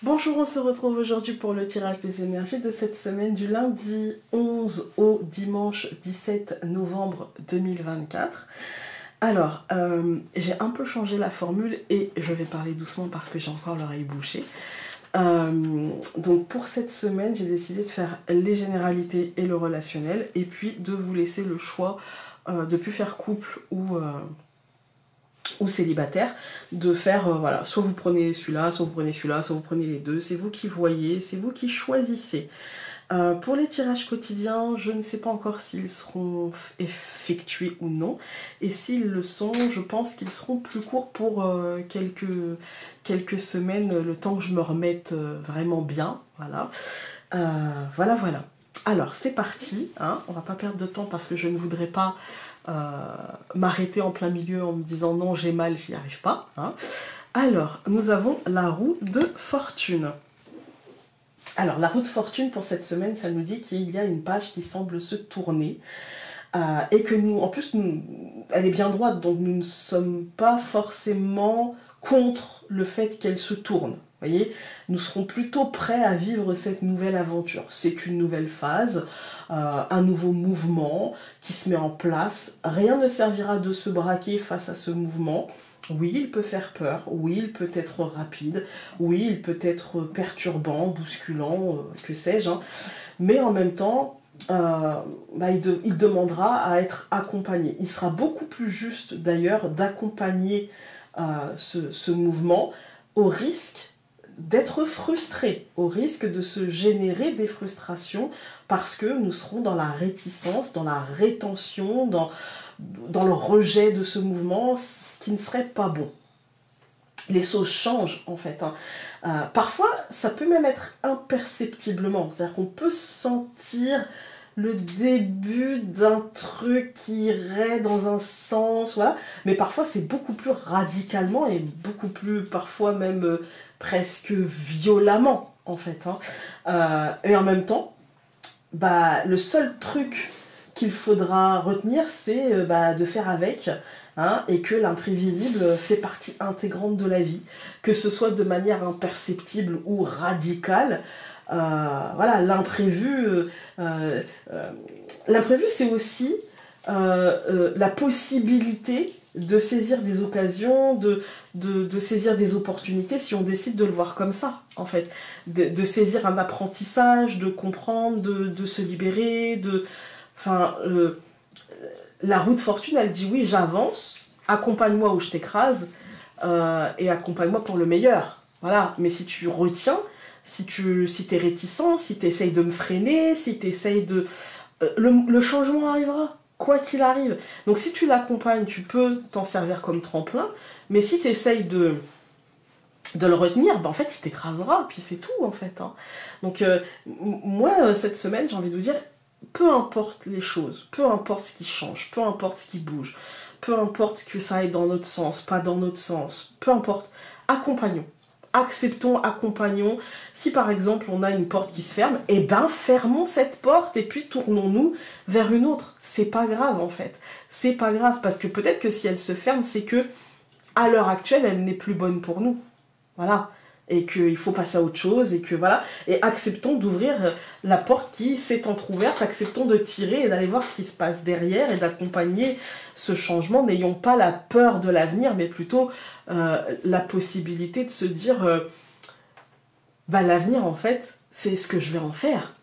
Bonjour, on se retrouve aujourd'hui pour le tirage des énergies de cette semaine du lundi 11 au dimanche 17 novembre 2024. Alors, j'ai un peu changé la formule et je vais parler doucement parce que j'ai encore l'oreille bouchée. Donc pour cette semaine, j'ai décidé de faire les généralités et le relationnel et puis de vous laisser le choix de plus faire couple ou célibataire, de faire, voilà, soit vous prenez celui-là, soit vous prenez celui-là, soit vous prenez les deux, c'est vous qui voyez, c'est vous qui choisissez. Pour les tirages quotidiens, je ne sais pas encore s'ils seront effectués ou non, et s'ils le sont, je pense qu'ils seront plus courts pour quelques semaines, le temps que je me remette vraiment bien, voilà. Voilà. Alors, c'est parti, hein, on va pas perdre de temps parce que je ne voudrais pas m'arrêter en plein milieu en me disant non, j'ai mal, j'y arrive pas. Hein. Alors, nous avons la roue de fortune. Alors, la roue de fortune pour cette semaine, ça nous dit qu'il y a une page qui semble se tourner et que nous, en plus, elle est bien droite, donc nous ne sommes pas forcément contre le fait qu'elle se tourne. Voyez, nous serons plutôt prêts à vivre cette nouvelle aventure. C'est une nouvelle phase, un nouveau mouvement qui se met en place. Rien ne servira de se braquer face à ce mouvement. Oui, il peut faire peur, oui, il peut être rapide, oui, il peut être perturbant, bousculant, que sais-je. Hein. Mais en même temps, il demandera à être accompagné. Il sera beaucoup plus juste d'ailleurs d'accompagner ce mouvement au risque d'être frustré, au risque de se générer des frustrations parce que nous serons dans la réticence, dans la rétention, dans le rejet de ce mouvement, ce qui ne serait pas bon. Les choses changent en fait. Hein. Parfois, ça peut même être imperceptiblement, c'est-à-dire qu'on peut sentir le début d'un truc qui irait dans un sens, voilà. Mais parfois c'est beaucoup plus radicalement et beaucoup plus parfois même presque violemment en fait. Hein. Et en même temps, le seul truc qu'il faudra retenir, c'est de faire avec, hein, et que l'imprévisible fait partie intégrante de la vie, que ce soit de manière imperceptible ou radicale. Voilà, l'imprévu, c'est aussi la possibilité de saisir des occasions, de saisir des opportunités si on décide de le voir comme ça, en fait. De saisir un apprentissage, de comprendre, de se libérer, la roue de fortune, elle dit oui, j'avance, accompagne-moi où je t'écrase, et accompagne-moi pour le meilleur. Voilà, mais si tu retiens, si t'es réticent, si tu essayes de me freiner, si tu essayes de... le changement arrivera, quoi qu'il arrive. Donc si tu l'accompagnes, tu peux t'en servir comme tremplin, mais si tu essayes de le retenir, en fait, il t'écrasera, puis c'est tout, en fait. Hein. Donc moi, cette semaine, j'ai envie de vous dire, peu importe les choses, peu importe ce qui change, peu importe ce qui bouge, peu importe que ça aille dans notre sens, pas dans notre sens, peu importe, accompagnons. Acceptons, accompagnons. Si par exemple on a une porte qui se ferme, fermons cette porte et puis tournons-nous vers une autre. C'est pas grave en fait. C'est pas grave parce que peut-être que si elle se ferme, c'est que à l'heure actuelle, elle n'est plus bonne pour nous. Voilà. Et qu'il faut passer à autre chose, et que voilà. Et acceptons d'ouvrir la porte qui s'est entrouverte, acceptons de tirer et d'aller voir ce qui se passe derrière et d'accompagner ce changement. N'ayons pas la peur de l'avenir, mais plutôt la possibilité de se dire l'avenir, en fait, c'est ce que je vais en faire.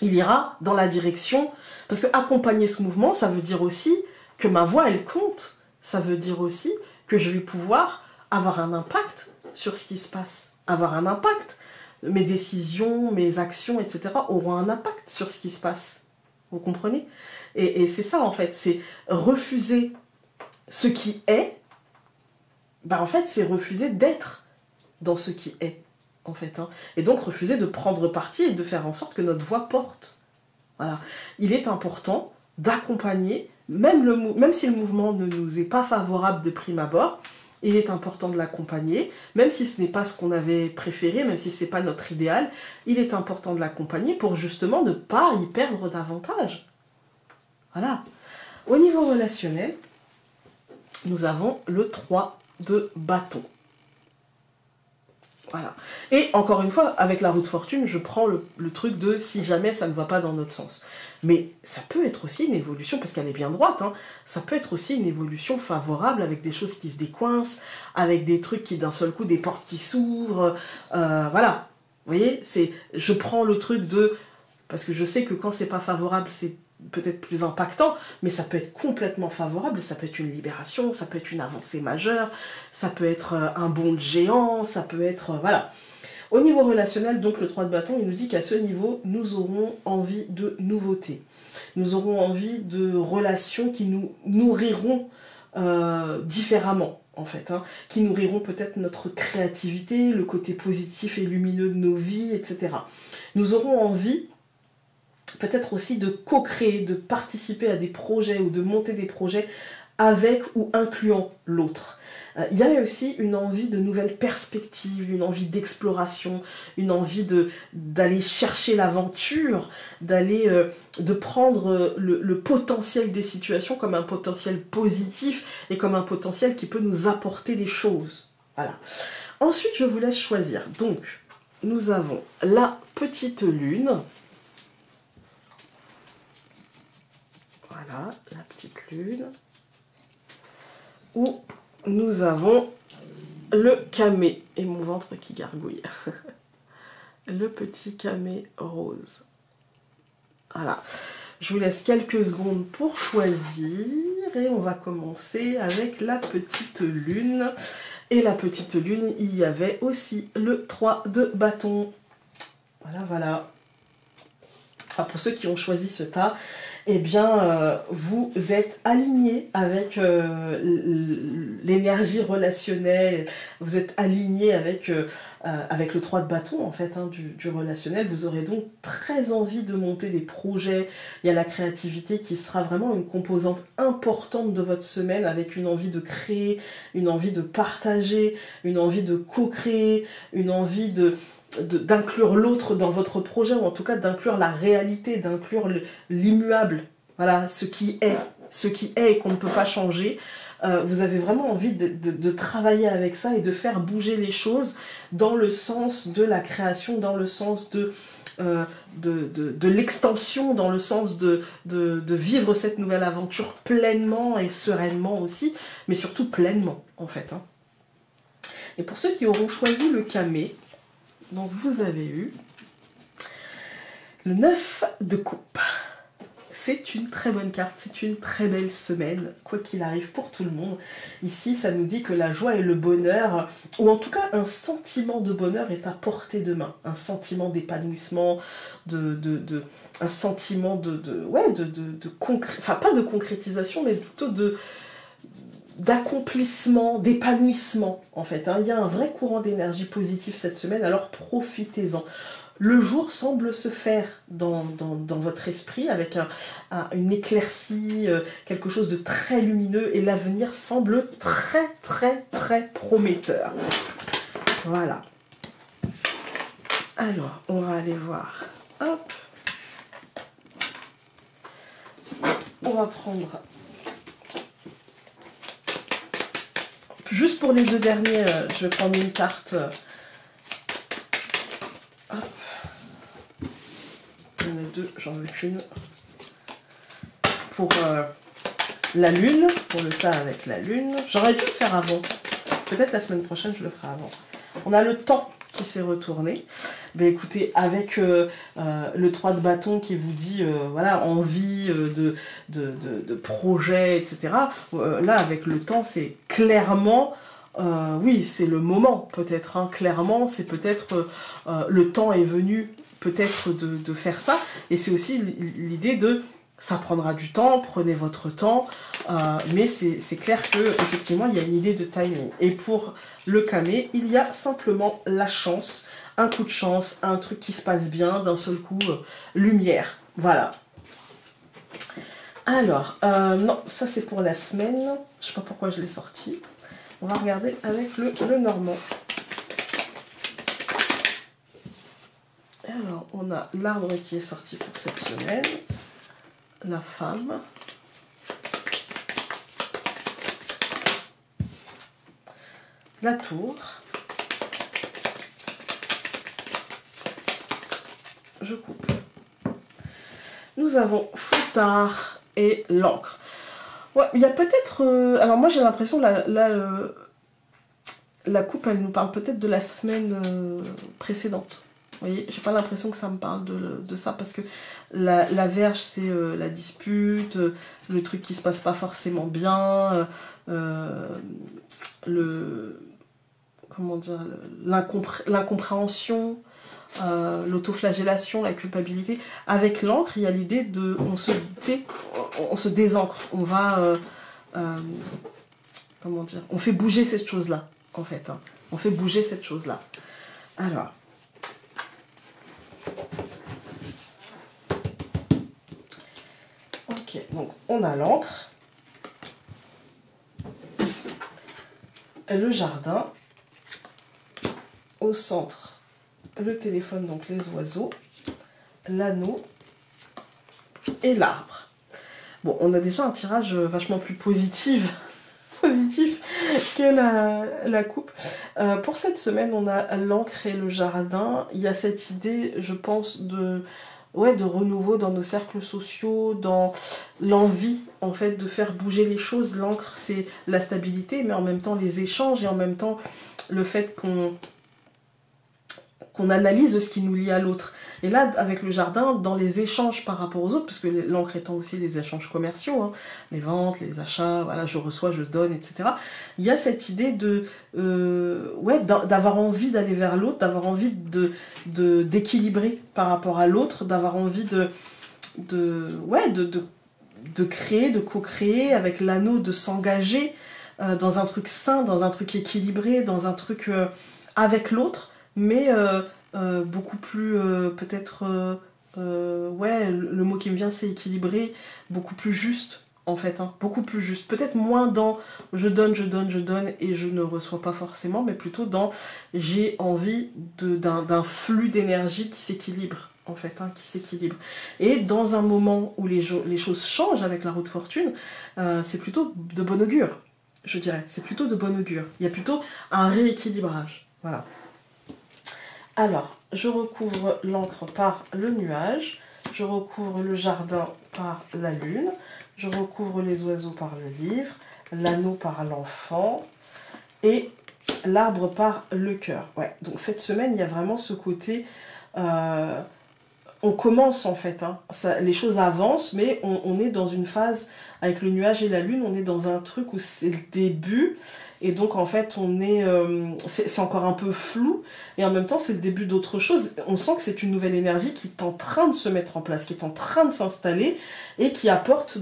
Il ira dans la direction. Parce que accompagner ce mouvement, ça veut dire aussi que ma voix, elle compte. Ça veut dire aussi que je vais pouvoir avoir un impact sur ce qui se passe, avoir un impact. Mes décisions, mes actions, etc. auront un impact sur ce qui se passe. Vous comprenez ? Et c'est ça, en fait, c'est refuser ce qui est, en fait, c'est refuser d'être dans ce qui est, en fait. Hein. Et donc, refuser de prendre parti et de faire en sorte que notre voix porte. Voilà. Il est important d'accompagner, même si le mouvement ne nous est pas favorable de prime abord, il est important de l'accompagner, même si ce n'est pas ce qu'on avait préféré, même si ce n'est pas notre idéal, il est important de l'accompagner pour justement ne pas y perdre davantage. Voilà. Au niveau relationnel, nous avons le 3 de bâton. Voilà. Et encore une fois, avec la roue de fortune, je prends le truc de si jamais ça ne va pas dans notre sens. Mais ça peut être aussi une évolution, parce qu'elle est bien droite, hein, ça peut être aussi une évolution favorable avec des choses qui se décoincent, avec des trucs qui d'un seul coup, des portes qui s'ouvrent, voilà. Vous voyez, je prends le truc de... Parce que je sais que quand c'est pas favorable, c'est peut-être plus impactant, mais ça peut être complètement favorable, ça peut être une libération, ça peut être une avancée majeure, ça peut être un bond géant, ça peut être... voilà. Au niveau relationnel, donc le 3 de bâton, il nous dit qu'à ce niveau, nous aurons envie de nouveautés. Nous aurons envie de relations qui nous nourriront différemment, en fait, hein, qui nourriront peut-être notre créativité, le côté positif et lumineux de nos vies, etc. Nous aurons envie peut-être aussi de co-créer, de participer à des projets ou de monter des projets avec ou incluant l'autre. Il y a aussi une envie de nouvelles perspectives, une envie d'exploration, une envie d'aller chercher l'aventure, de prendre le potentiel des situations comme un potentiel positif et comme un potentiel qui peut nous apporter des choses. Voilà. Ensuite, je vous laisse choisir. Donc, nous avons la petite lune. Voilà, la petite lune. Où nous avons le camé. Et mon ventre qui gargouille. Le petit camé rose. Voilà. Je vous laisse quelques secondes pour choisir. Et on va commencer avec la petite lune. Et la petite lune, il y avait aussi le 3 de bâton. Voilà, voilà. Alors pour ceux qui ont choisi ce tas, eh bien, vous êtes aligné avec l'énergie relationnelle, vous êtes aligné avec le 3 de bâton, en fait, hein, du relationnel. Vous aurez donc très envie de monter des projets. Il y a la créativité qui sera vraiment une composante importante de votre semaine, avec une envie de créer, une envie de partager, une envie de co-créer, une envie d'inclure l'autre dans votre projet, ou en tout cas d'inclure la réalité, d'inclure l'immuable, voilà, ce qui est et qu'on ne peut pas changer. Vous avez vraiment envie de travailler avec ça et de faire bouger les choses dans le sens de la création, dans le sens de l'extension, dans le sens de vivre cette nouvelle aventure pleinement et sereinement aussi, mais surtout pleinement, en fait, hein. Et pour ceux qui auront choisi le camé, donc vous avez eu le 9 de coupe. C'est une très bonne carte, c'est une très belle semaine, quoi qu'il arrive pour tout le monde. Ici, ça nous dit que la joie et le bonheur, ou en tout cas un sentiment de bonheur est à portée de main. Un sentiment d'épanouissement, un sentiment enfin pas de concrétisation, mais plutôt d'accomplissement, d'épanouissement, en fait, hein. Il y a un vrai courant d'énergie positive cette semaine, alors profitez-en. Le jour semble se faire dans votre esprit avec une éclaircie, quelque chose de très lumineux, et l'avenir semble très très très prometteur. Voilà. Alors, on va aller voir. Hop. On va prendre... Juste pour les deux derniers, je vais prendre une carte. Hop. Il y en a deux, j'en veux qu'une. Pour la lune, pour le tas avec la lune. J'aurais dû le faire avant. Peut-être la semaine prochaine, je le ferai avant. On a le temps qui s'est retourné. Ben écoutez, avec le 3 de bâton qui vous dit voilà, envie de projet, etc. Là, avec le temps, c'est clairement... oui, c'est le moment, peut-être. Hein. Clairement, c'est peut-être le temps est venu, peut-être, de faire ça. Et c'est aussi l'idée de... Ça prendra du temps, prenez votre temps, mais c'est clair qu'effectivement, il y a une idée de timing. Et pour le camé, il y a simplement la chance, un coup de chance, un truc qui se passe bien, d'un seul coup, lumière. Voilà. Alors, non, ça c'est pour la semaine. Je sais pas pourquoi je l'ai sorti. On va regarder avec le normand. Alors, on a l'arbre qui est sorti pour cette semaine. La femme. La tour. je coupe. Nous avons foutard et l'encre. Ouais, il y a peut-être... alors moi j'ai l'impression, la coupe, elle nous parle peut-être de la semaine précédente. Vous voyez, j'ai pas l'impression que ça me parle de ça, parce que la Vierge, c'est la dispute, le truc qui se passe pas forcément bien, comment dire, l'incompréhension, l'autoflagellation, la culpabilité. Avec l'encre, il y a l'idée de... on se désancre, on va... comment dire, on fait bouger cette chose-là, en fait. Hein. On fait bouger cette chose-là. Alors... ok, donc on a l'encre, le jardin, au centre, le téléphone, donc les oiseaux, l'anneau et l'arbre. Bon, on a déjà un tirage vachement plus positif que la coupe. Pour cette semaine, on a l'encre et le jardin. Il y a cette idée, je pense, de renouveau dans nos cercles sociaux, dans l'envie, en fait, de faire bouger les choses. L'encre, c'est la stabilité, mais en même temps les échanges, et en même temps le fait qu'on analyse ce qui nous lie à l'autre. Et là, avec le jardin, dans les échanges par rapport aux autres, parce que l'encre étant aussi les échanges commerciaux, hein, les ventes, les achats, voilà, je reçois, je donne, etc. Il y a cette idée d'avoir envie d'aller vers l'autre, d'avoir envie d'équilibrer par rapport à l'autre, d'avoir envie de créer, de co-créer avec l'anneau, de s'engager dans un truc sain, dans un truc équilibré, dans un truc avec l'autre, mais beaucoup plus peut-être le mot qui me vient, c'est équilibré, beaucoup plus juste en fait, hein, beaucoup plus juste, peut-être moins dans je donne et je ne reçois pas forcément, mais plutôt dans j'ai envie d'un flux d'énergie qui s'équilibre en fait, hein, qui s'équilibre. Et dans un moment où les choses changent avec la roue de fortune, c'est plutôt de bon augure, je dirais, c'est plutôt de bon augure, il y a plutôt un rééquilibrage, voilà. Alors, je recouvre l'encre par le nuage, je recouvre le jardin par la lune, je recouvre les oiseaux par le livre, l'anneau par l'enfant et l'arbre par le cœur. Ouais, donc cette semaine, il y a vraiment ce côté... on commence en fait, hein. Les choses avancent, mais on est dans une phase, avec le nuage et la lune, on est dans un truc où c'est le début, et donc en fait on est, c'est encore un peu flou, et en même temps c'est le début d'autre chose. On sent que c'est une nouvelle énergie qui est en train de se mettre en place, qui est en train de s'installer, et qui apporte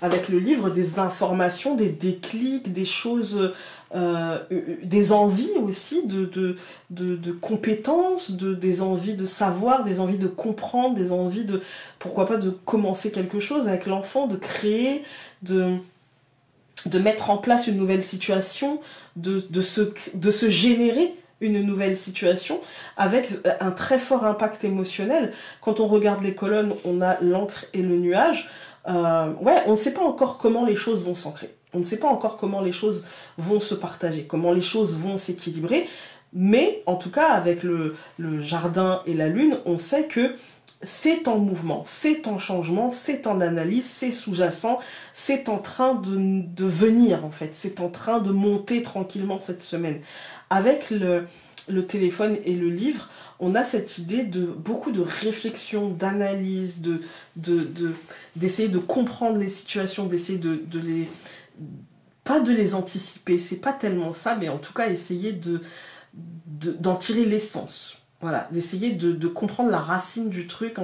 avec le livre des informations, des déclics, des choses... des envies aussi de compétences, des envies de savoir, des envies de comprendre, des envies de, pourquoi pas, de commencer quelque chose avec l'enfant, de créer, de mettre en place une nouvelle situation, de se générer une nouvelle situation avec un très fort impact émotionnel. Quand on regarde les colonnes, on a l'encre et le nuage. On ne sait pas encore comment les choses vont s'ancrer. On ne sait pas encore comment les choses vont se partager, comment les choses vont s'équilibrer. Mais en tout cas, avec le jardin et la lune, on sait que c'est en mouvement, c'est en changement, c'est en analyse, c'est sous-jacent, c'est en train de venir en fait. C'est en train de monter tranquillement cette semaine. Avec le téléphone et le livre, on a cette idée de beaucoup de réflexion, d'analyse, d'essayer de comprendre les situations, d'essayer pas de les anticiper, c'est pas tellement ça, mais en tout cas essayer d'en tirer l'essence. Voilà, d'essayer de comprendre la racine du truc,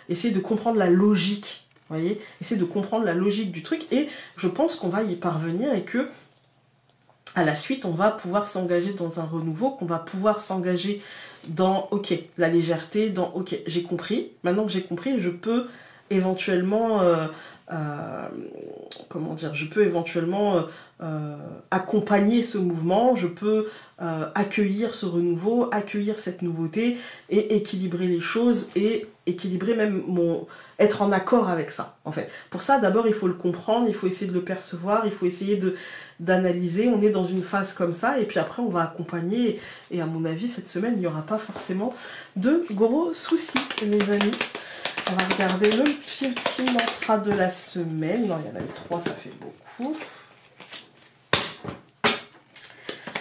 essayer de comprendre la logique, vous voyez, essayer de comprendre la logique du truc, et je pense qu'on va y parvenir et que à la suite, on va pouvoir s'engager dans un renouveau, qu'on va pouvoir s'engager dans, ok, la légèreté, dans, ok, j'ai compris, maintenant que j'ai compris, je peux éventuellement comment dire, je peux éventuellement accompagner ce mouvement, je peux accueillir ce renouveau, accueillir cette nouveauté et équilibrer les choses et équilibrer même être en accord avec ça, en fait. Pour ça, d'abord, il faut le comprendre, il faut essayer de le percevoir, il faut essayer d'analyser. On est dans une phase comme ça, et puis après, on va accompagner. Et à mon avis, cette semaine, il n'y aura pas forcément de gros soucis, mes amis. On va regarder le petit mantra de la semaine. Non, il y en a eu 3, ça fait beaucoup.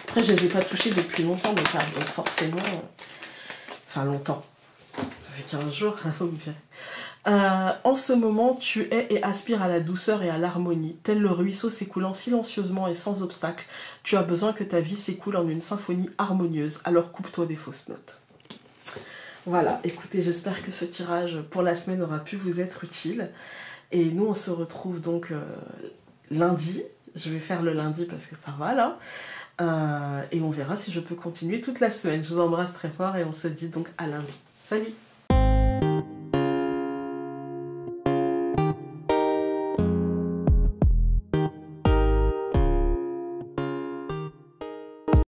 Après, je ne les ai pas touchés depuis longtemps, donc forcément... Enfin, longtemps. Ça fait 15 jours, vous me direz. En ce moment, tu es et aspires à la douceur et à l'harmonie. Tel le ruisseau s'écoulant silencieusement et sans obstacle, tu as besoin que ta vie s'écoule en une symphonie harmonieuse. Alors coupe-toi des fausses notes. Voilà, écoutez, j'espère que ce tirage pour la semaine aura pu vous être utile. Et nous, on se retrouve donc lundi. Je vais faire le lundi parce que ça va là. Et on verra si je peux continuer toute la semaine. Je vous embrasse très fort et on se dit donc à lundi. Salut!